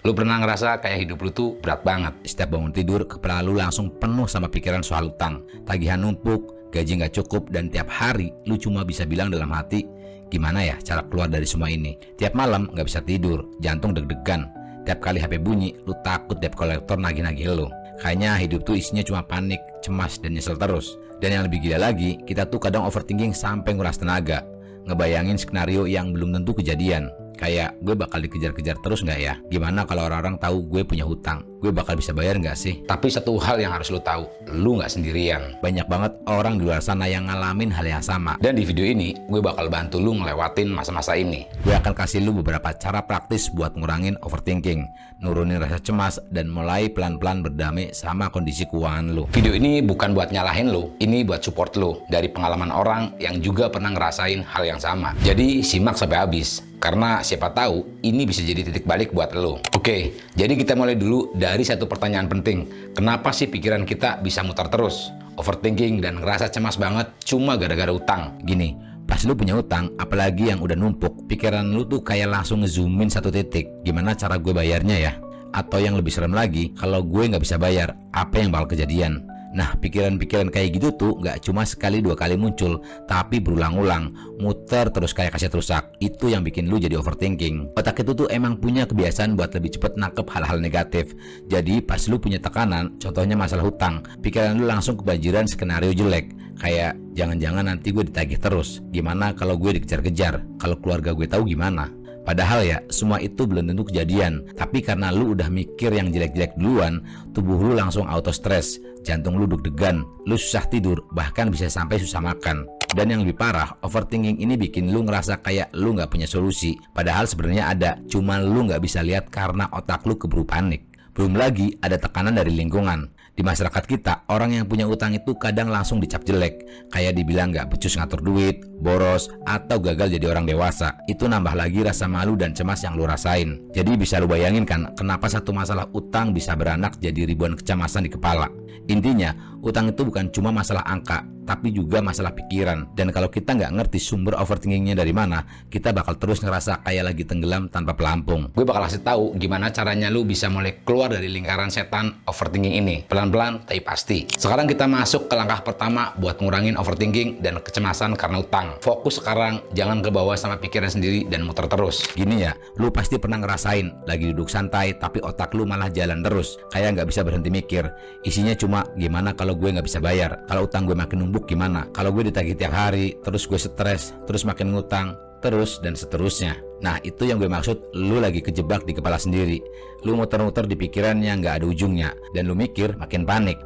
Lu pernah ngerasa kayak hidup lu tuh berat banget? Setiap bangun tidur, kepala lu langsung penuh sama pikiran soal utang. Tagihan numpuk, gaji nggak cukup, dan tiap hari lu cuma bisa bilang dalam hati, gimana ya cara keluar dari semua ini? Tiap malam nggak bisa tidur, jantung deg-degan. Tiap kali HP bunyi, lu takut debt collector nagih-nagih lu. Kayaknya hidup tuh isinya cuma panik, cemas, dan nyesel terus. Dan yang lebih gila lagi, kita tuh kadang overthinking sampai nguras tenaga. Ngebayangin skenario yang belum tentu kejadian. Kayak gue bakal dikejar-kejar terus nggak ya? Gimana kalau orang-orang tahu gue punya hutang? Gue bakal bisa bayar nggak sih? Tapi satu hal yang harus lu tahu, lu nggak sendirian. Banyak banget orang di luar sana yang ngalamin hal yang sama. Dan di video ini, gue bakal bantu lu ngelewatin masa-masa ini. Gue akan kasih lu beberapa cara praktis buat ngurangin overthinking, nurunin rasa cemas, dan mulai pelan-pelan berdamai sama kondisi keuangan lu. Video ini bukan buat nyalahin lu, ini buat support lu dari pengalaman orang yang juga pernah ngerasain hal yang sama. Jadi simak sampai habis. Karena siapa tahu ini bisa jadi titik balik buat lo. Oke, jadi kita mulai dulu dari satu pertanyaan penting. Kenapa sih pikiran kita bisa mutar terus? Overthinking dan ngerasa cemas banget cuma gara-gara utang. Gini, pas lu punya utang, apalagi yang udah numpuk, pikiran lu tuh kayak langsung ngezoomin satu titik. Gimana cara gue bayarnya ya? Atau yang lebih serem lagi, kalau gue nggak bisa bayar, apa yang bakal kejadian? Nah, pikiran-pikiran kayak gitu tuh gak cuma sekali dua kali muncul, tapi berulang-ulang, muter terus kayak kaset rusak. Itu yang bikin lu jadi overthinking. Otak itu tuh emang punya kebiasaan buat lebih cepet nangkep hal-hal negatif. Jadi pas lu punya tekanan, contohnya masalah hutang, pikiran lu langsung kebanjiran skenario jelek. Kayak jangan-jangan nanti gue ditagih terus. Gimana kalau gue dikejar-kejar? Kalau keluarga gue tahu gimana? Padahal ya, semua itu belum tentu kejadian. Tapi karena lu udah mikir yang jelek-jelek duluan, tubuh lu langsung auto stres, jantung lu deg-degan, lu susah tidur, bahkan bisa sampai susah makan. Dan yang lebih parah, overthinking ini bikin lu ngerasa kayak lu nggak punya solusi. Padahal sebenarnya ada, cuma lu nggak bisa lihat karena otak lu keburu panik. Belum lagi ada tekanan dari lingkungan. Di masyarakat kita, orang yang punya utang itu kadang langsung dicap jelek. Kayak dibilang gak becus ngatur duit, boros, atau gagal jadi orang dewasa. Itu nambah lagi rasa malu dan cemas yang lu rasain. Jadi bisa lu bayangin kan, kenapa satu masalah utang bisa beranak jadi ribuan kecemasan di kepala. Intinya, utang itu bukan cuma masalah angka, tapi juga masalah pikiran. Dan kalau kita nggak ngerti sumber overthinkingnya dari mana, kita bakal terus ngerasa kayak lagi tenggelam tanpa pelampung. Gue bakal kasih tahu gimana caranya lu bisa mulai keluar dari lingkaran setan overthinking ini. Pelan-pelan tapi pasti. Sekarang kita masuk ke langkah pertama buat ngurangin overthinking dan kecemasan karena utang. Fokus sekarang, jangan kebawa sama pikiran sendiri dan muter terus. Gini ya, lu pasti pernah ngerasain lagi duduk santai tapi otak lu malah jalan terus. Kayak nggak bisa berhenti mikir. Isinya cuma gimana kalau gue nggak bisa bayar, kalau utang gue makin numpuk gimana, kalau gue ditagih tiap hari, terus gue stres, terus makin ngutang, terus dan seterusnya. Nah, itu yang gue maksud, lu lagi kejebak di kepala sendiri. Lu muter-muter di pikiran yang gak ada ujungnya, dan lu mikir makin panik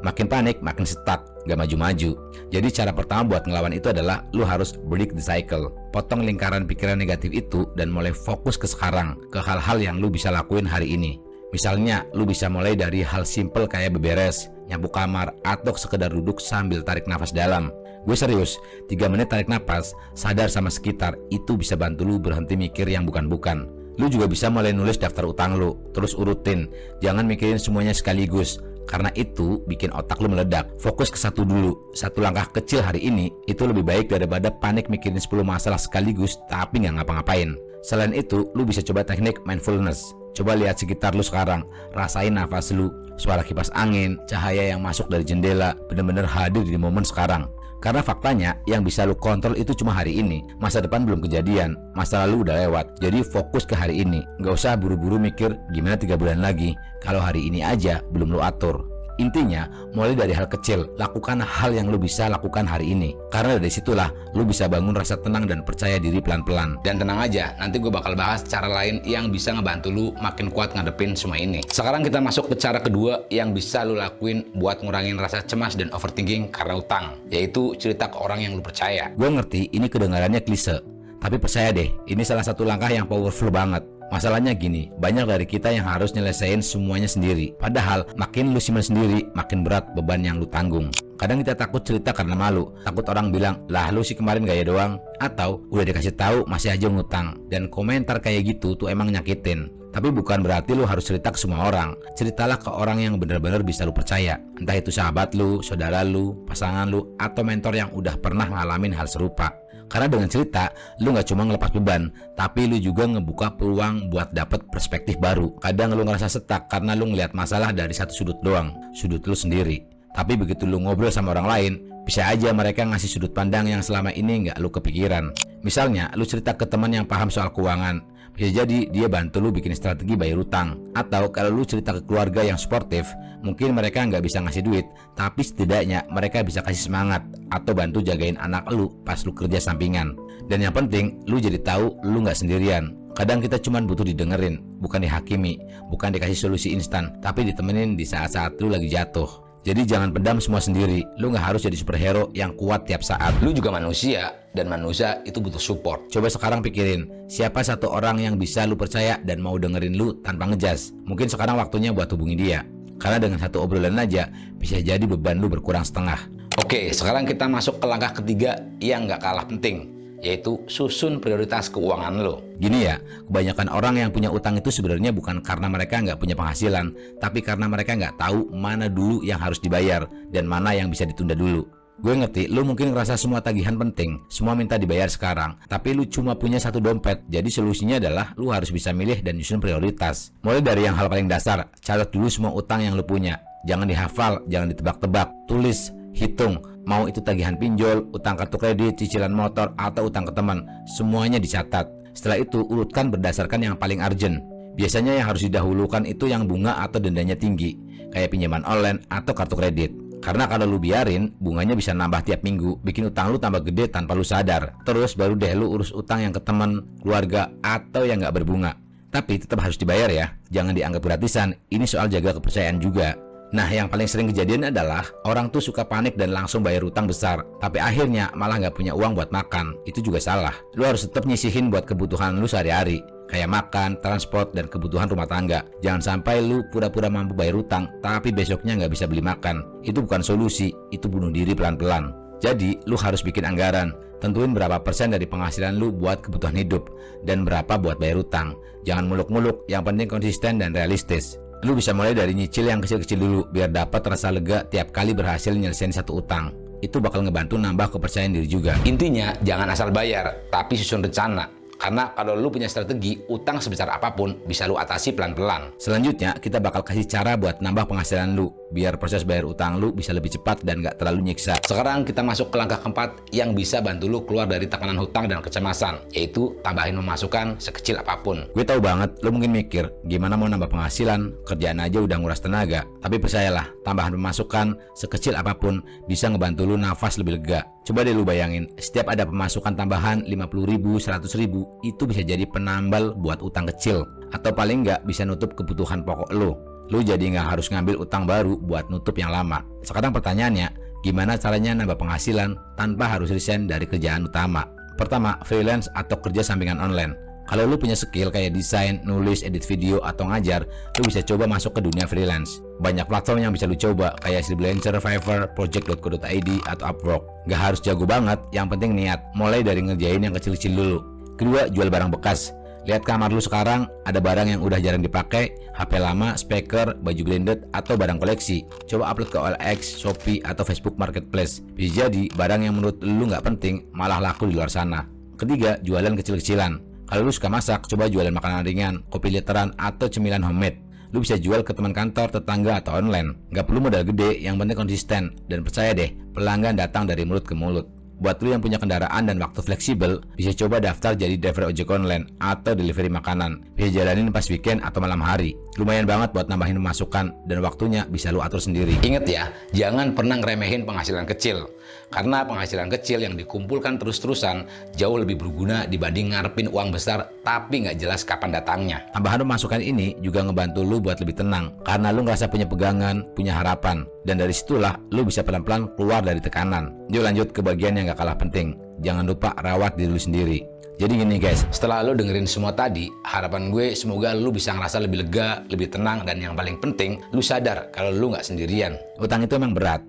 makin stuck, gak maju-maju. Jadi cara pertama buat ngelawan itu adalah lu harus break the cycle. Potong lingkaran pikiran negatif itu dan mulai fokus ke sekarang, ke hal-hal yang lu bisa lakuin hari ini. Misalnya, lu bisa mulai dari hal simple kayak beberes, nyapu kamar, atau sekedar duduk sambil tarik nafas dalam. Gue serius, 3 menit tarik nafas, sadar sama sekitar, itu bisa bantu lu berhenti mikir yang bukan-bukan. Lu juga bisa mulai nulis daftar utang lu, terus urutin. Jangan mikirin semuanya sekaligus, karena itu bikin otak lu meledak. Fokus ke satu dulu, satu langkah kecil hari ini, itu lebih baik daripada panik mikirin 10 masalah sekaligus tapi nggak ngapa-ngapain. Selain itu, lu bisa coba teknik mindfulness. Coba lihat sekitar lu sekarang, rasain nafas lu, suara kipas angin, cahaya yang masuk dari jendela, bener-bener hadir di momen sekarang. Karena faktanya yang bisa lu kontrol itu cuma hari ini. Masa depan belum kejadian, masa lalu udah lewat. Jadi fokus ke hari ini. Gak usah buru-buru mikir gimana 3 bulan lagi, kalau hari ini aja belum lu atur. Intinya, mulai dari hal kecil, lakukan hal yang lu bisa lakukan hari ini. Karena dari situlah lu bisa bangun rasa tenang dan percaya diri pelan-pelan. Dan tenang aja, nanti gue bakal bahas cara lain yang bisa ngebantu lu makin kuat ngadepin semua ini. Sekarang kita masuk ke cara kedua yang bisa lu lakuin buat ngurangin rasa cemas dan overthinking karena utang, yaitu cerita ke orang yang lu percaya. Gue ngerti ini kedengarannya klise, tapi percaya deh, ini salah satu langkah yang powerful banget. Masalahnya gini, banyak dari kita yang harus nyelesain semuanya sendiri. Padahal makin lu simpan sendiri, makin berat beban yang lu tanggung. Kadang kita takut cerita karena malu, takut orang bilang, lah lu sih kemarin gaya doang, atau udah dikasih tahu masih aja ngutang. Dan komentar kayak gitu tuh emang nyakitin. Tapi bukan berarti lu harus cerita ke semua orang. Ceritalah ke orang yang benar-benar bisa lu percaya. Entah itu sahabat lu, saudara lu, pasangan lu, atau mentor yang udah pernah ngalamin hal serupa. Karena dengan cerita, lu nggak cuma ngelepas beban, tapi lu juga ngebuka peluang buat dapet perspektif baru. Kadang lu ngerasa stuck karena lu ngeliat masalah dari satu sudut doang, sudut lu sendiri. Tapi begitu lu ngobrol sama orang lain, bisa aja mereka ngasih sudut pandang yang selama ini nggak lu kepikiran. Misalnya, lu cerita ke teman yang paham soal keuangan, bisa jadi dia bantu lu bikin strategi bayar utang. Atau kalau lu cerita ke keluarga yang sportif, mungkin mereka nggak bisa ngasih duit, tapi setidaknya mereka bisa kasih semangat atau bantu jagain anak lu pas lu kerja sampingan. Dan yang penting, lu jadi tahu lu nggak sendirian. Kadang kita cuma butuh didengerin, bukan dihakimi, bukan dikasih solusi instan, tapi ditemenin di saat-saat lu lagi jatuh. Jadi jangan pendam semua sendiri. Lu gak harus jadi superhero yang kuat tiap saat. Lu juga manusia, dan manusia itu butuh support. Coba sekarang pikirin, siapa satu orang yang bisa lu percaya dan mau dengerin lu tanpa ngejas. Mungkin sekarang waktunya buat hubungi dia. Karena dengan satu obrolan aja, bisa jadi beban lu berkurang setengah. Oke, sekarang kita masuk ke langkah ketiga yang gak kalah penting, yaitu susun prioritas keuangan lo. Gini ya, kebanyakan orang yang punya utang itu sebenarnya bukan karena mereka nggak punya penghasilan, tapi karena mereka nggak tahu mana dulu yang harus dibayar dan mana yang bisa ditunda dulu. Gue ngerti, lu mungkin ngerasa semua tagihan penting, semua minta dibayar sekarang, tapi lu cuma punya satu dompet, jadi solusinya adalah lu harus bisa milih dan nyusun prioritas. Mulai dari yang hal paling dasar, catat dulu semua utang yang lu punya. Jangan dihafal, jangan ditebak-tebak, tulis, hitung. Mau itu tagihan pinjol, utang kartu kredit, cicilan motor, atau utang ke teman, semuanya dicatat. Setelah itu urutkan berdasarkan yang paling urgent. Biasanya yang harus didahulukan itu yang bunga atau dendanya tinggi, kayak pinjaman online atau kartu kredit. Karena kalau lu biarin, bunganya bisa nambah tiap minggu, bikin utang lu tambah gede tanpa lu sadar. Terus baru deh lu urus utang yang ke teman, keluarga, atau yang gak berbunga. Tapi tetap harus dibayar ya, jangan dianggap gratisan, ini soal jaga kepercayaan juga. Nah, yang paling sering kejadian adalah orang tuh suka panik dan langsung bayar utang besar, tapi akhirnya malah nggak punya uang buat makan. Itu juga salah. Lu harus tetap nyisihin buat kebutuhan lu sehari-hari, kayak makan, transport, dan kebutuhan rumah tangga. Jangan sampai lu pura-pura mampu bayar utang, tapi besoknya nggak bisa beli makan. Itu bukan solusi, itu bunuh diri pelan-pelan. Jadi, lu harus bikin anggaran. Tentuin berapa persen dari penghasilan lu buat kebutuhan hidup, dan berapa buat bayar utang. Jangan muluk-muluk, yang penting konsisten dan realistis. Lu bisa mulai dari nyicil yang kecil-kecil dulu biar dapat rasa lega tiap kali berhasil nyelesain satu utang. Itu bakal ngebantu nambah kepercayaan diri juga. Intinya jangan asal bayar, tapi susun rencana. Karena kalau lu punya strategi, utang sebesar apapun bisa lu atasi pelan-pelan. Selanjutnya kita bakal kasih cara buat nambah penghasilan lu, biar proses bayar utang lu bisa lebih cepat dan gak terlalu nyiksa. Sekarang kita masuk ke langkah keempat yang bisa bantu lu keluar dari tekanan hutang dan kecemasan, yaitu tambahin pemasukan sekecil apapun. Gue tahu banget lu mungkin mikir, gimana mau nambah penghasilan, kerjaan aja udah nguras tenaga. Tapi percayalah, tambahan pemasukan sekecil apapun bisa ngebantu lu nafas lebih lega. Coba deh lu bayangin, setiap ada pemasukan tambahan 50.000, 100.000, itu bisa jadi penambal buat utang kecil. Atau paling nggak bisa nutup kebutuhan pokok lu. Lu jadi nggak harus ngambil utang baru buat nutup yang lama. Sekarang pertanyaannya, gimana caranya nambah penghasilan tanpa harus resign dari kerjaan utama? Pertama, freelance atau kerja sampingan online. Kalau lu punya skill kayak desain, nulis, edit video, atau ngajar, lu bisa coba masuk ke dunia freelance. Banyak platform yang bisa lu coba kayak Freelancer, Fiverr, Project.co.id, atau Upwork. Gak harus jago banget, yang penting niat. Mulai dari ngerjain yang kecil-kecil dulu. Kedua, jual barang bekas. Lihat kamar lu sekarang, ada barang yang udah jarang dipakai, HP lama, speaker, baju branded, atau barang koleksi. Coba upload ke OLX, Shopee, atau Facebook Marketplace. Bisa jadi barang yang menurut lu nggak penting malah laku di luar sana. Ketiga, jualan kecil-kecilan. Kalau lu suka masak, coba jualan makanan ringan, kopi literan, atau cemilan homemade. Lu bisa jual ke teman kantor, tetangga, atau online. Nggak perlu modal gede, yang penting konsisten. Dan percaya deh, pelanggan datang dari mulut ke mulut. Buat lu yang punya kendaraan dan waktu fleksibel, bisa coba daftar jadi driver ojek online atau delivery makanan. Bisa jalanin pas weekend atau malam hari. Lumayan banget buat nambahin pemasukan dan waktunya bisa lu atur sendiri. Ingat ya, jangan pernah ngeremehin penghasilan kecil. Karena penghasilan kecil yang dikumpulkan terus-terusan jauh lebih berguna dibanding ngarepin uang besar tapi nggak jelas kapan datangnya. Tambahan pemasukan ini juga ngebantu lu buat lebih tenang karena lu ngerasa punya pegangan, punya harapan. Dan dari situlah lu bisa pelan-pelan keluar dari tekanan. Yuk lanjut ke bagian yang gak kalah penting. Jangan lupa rawat diri lu sendiri. Jadi gini guys, setelah lu dengerin semua tadi, harapan gue semoga lu bisa ngerasa lebih lega, lebih tenang, dan yang paling penting, lu sadar kalau lu gak sendirian. Utang itu emang berat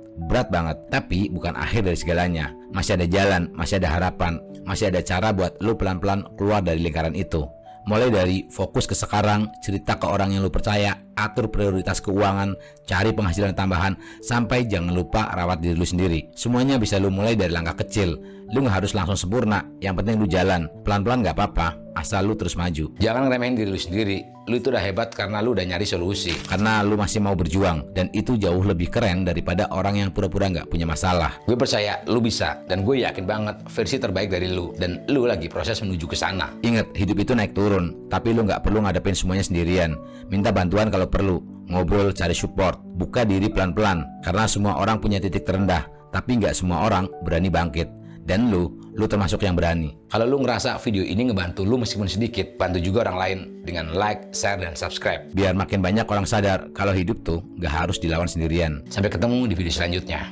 banget, tapi bukan akhir dari segalanya. Masih ada jalan, masih ada harapan, masih ada cara buat lu pelan-pelan keluar dari lingkaran itu. Mulai dari fokus ke sekarang, cerita ke orang yang lu percaya, atur prioritas keuangan, cari penghasilan tambahan, sampai jangan lupa rawat diri lu sendiri. Semuanya bisa lu mulai dari langkah kecil. Lu gak harus langsung sempurna, yang penting lu jalan. Pelan-pelan gak apa-apa, asal lu terus maju. Jangan ngeremehin diri lu sendiri. Lu itu udah hebat karena lu udah nyari solusi. Karena lu masih mau berjuang, dan itu jauh lebih keren daripada orang yang pura-pura gak punya masalah. Gue percaya lu bisa, dan gue yakin banget versi terbaik dari lu. Dan lu lagi proses menuju ke sana. Ingat, hidup itu naik turun, tapi lu gak perlu ngadepin semuanya sendirian. Minta bantuan kalau perlu, ngobrol, cari support, buka diri pelan-pelan. Karena semua orang punya titik terendah, tapi gak semua orang berani bangkit. Dan lu termasuk yang berani. Kalau lu ngerasa video ini ngebantu lu meskipun sedikit, bantu juga orang lain dengan like, share, dan subscribe. Biar makin banyak orang sadar kalau hidup tuh gak harus dilawan sendirian. Sampai ketemu di video selanjutnya.